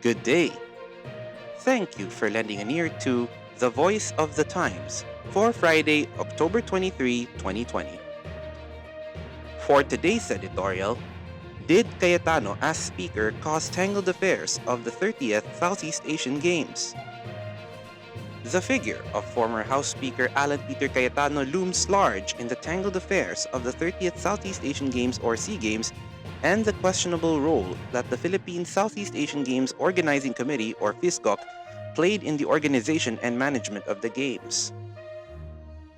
Good day. Thank you for lending an ear to The Voice of the Times for Friday, October 23, 2020. For today's editorial, did Cayetano as Speaker cause tangled affairs of the 30th Southeast Asian Games? The figure of former House Speaker Alan Peter Cayetano looms large in the tangled affairs of the 30th Southeast Asian Games or SEA Games and the questionable role that the Philippine Southeast Asian Games Organizing Committee or Phisgoc played in the organization and management of the Games.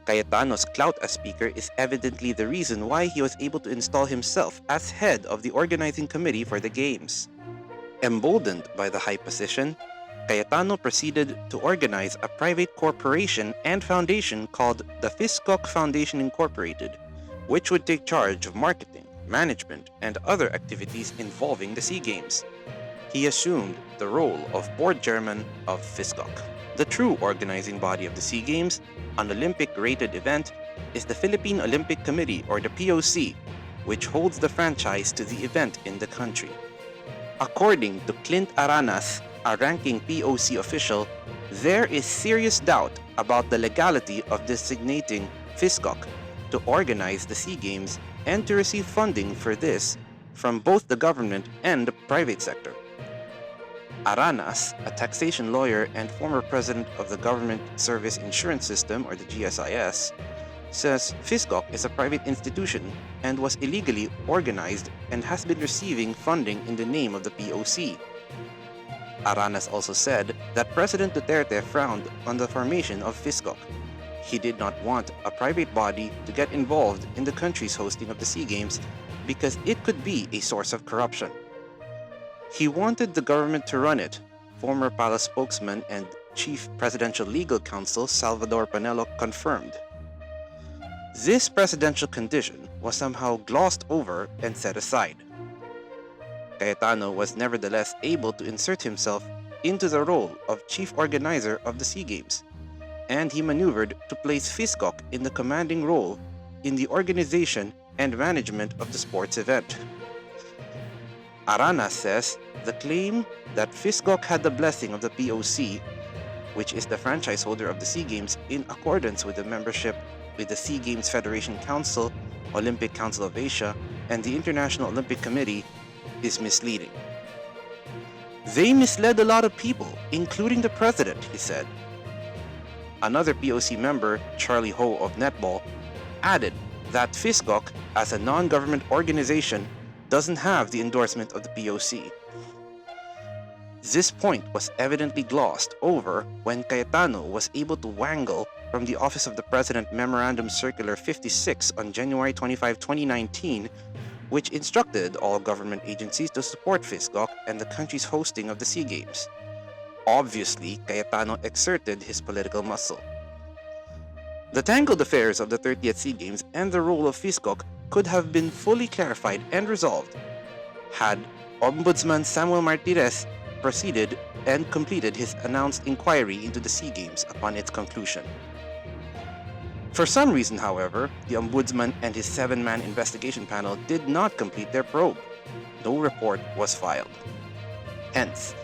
Cayetano's clout as Speaker is evidently the reason why he was able to install himself as head of the organizing committee for the Games. Emboldened by the high position, Cayetano proceeded to organize a private corporation and foundation called the Phisgoc Foundation Inc, which would take charge of marketing, management, and other activities involving the SEA Games. He assumed the role of board chairman of Phisgoc. The true organizing body of the SEA Games, an Olympic-rated event, is the Philippine Olympic Committee or the POC, which holds the franchise to the event in the country. According to Clint Aranas, a ranking POC official, there is serious doubt about the legality of designating Phisgoc to organize the SEA Games and to receive funding for this from both the government and the private sector. Aranas, a taxation lawyer and former president of the Government Service Insurance System or the GSIS, says Phisgoc is a private institution and was illegally organized and has been receiving funding in the name of the POC. Aranas also said that President Duterte frowned on the formation of Phisgoc. He did not want a private body to get involved in the country's hosting of the SEA Games because it could be a source of corruption. He wanted the government to run it, former palace spokesman and chief presidential legal counsel Salvador Panelo confirmed. This presidential condition was somehow glossed over and set aside. Cayetano was nevertheless able to insert himself into the role of chief organizer of the SEA Games, and he maneuvered to place Phisgoc in the commanding role in the organization and management of the sports event. Aranas says the claim that Phisgoc had the blessing of the POC, which is the franchise holder of the SEA Games in accordance with the membership with the SEA Games Federation Council, Olympic Council of Asia, and the International Olympic Committee, is misleading. They misled a lot of people, including the president, he said. Another POC member, Charlie Ho of Netball, added that Phisgoc, as a non-government organization, doesn't have the endorsement of the POC. This point was evidently glossed over when Cayetano was able to wangle from the Office of the President Memorandum Circular 56 on January 25, 2019, which instructed all government agencies to support Phisgoc and the country's hosting of the SEA Games. Obviously, Cayetano exerted his political muscle. The tangled affairs of the 30th SEA Games and the role of Phisgoc could have been fully clarified and resolved had Ombudsman Samuel Martirez proceeded and completed his announced inquiry into the SEA Games upon its conclusion. For some reason, however, the Ombudsman and his 7-man investigation panel did not complete their probe. No report was filed. Hence,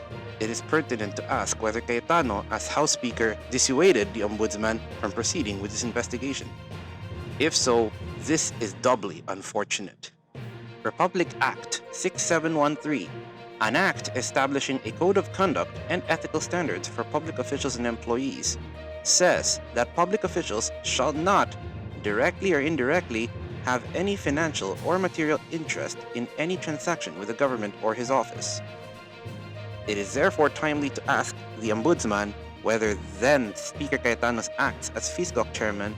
it is pertinent to ask whether Cayetano, as House Speaker, dissuaded the Ombudsman from proceeding with his investigation. If so, this is doubly unfortunate. Republic Act 6713, an act establishing a code of conduct and ethical standards for public officials and employees, says that public officials shall not, directly or indirectly, have any financial or material interest in any transaction with the government or his office. It is therefore timely to ask the Ombudsman whether then Speaker Cayetano's acts as Phisgoc chairman,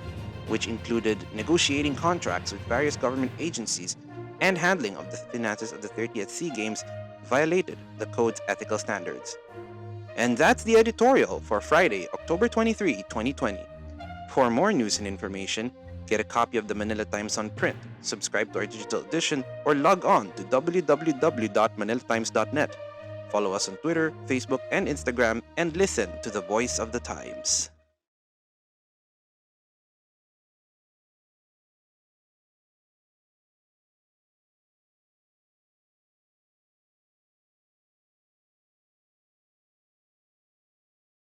which included negotiating contracts with various government agencies and handling of the finances of the 30th SEA Games, violated the code's ethical standards. And that's the editorial for Friday, October 23, 2020. For more news and information, get a copy of the Manila Times on print, subscribe to our digital edition, or log on to www.manilatimes.net. Follow us on Twitter, Facebook, and Instagram, and listen to the Voice of the Times.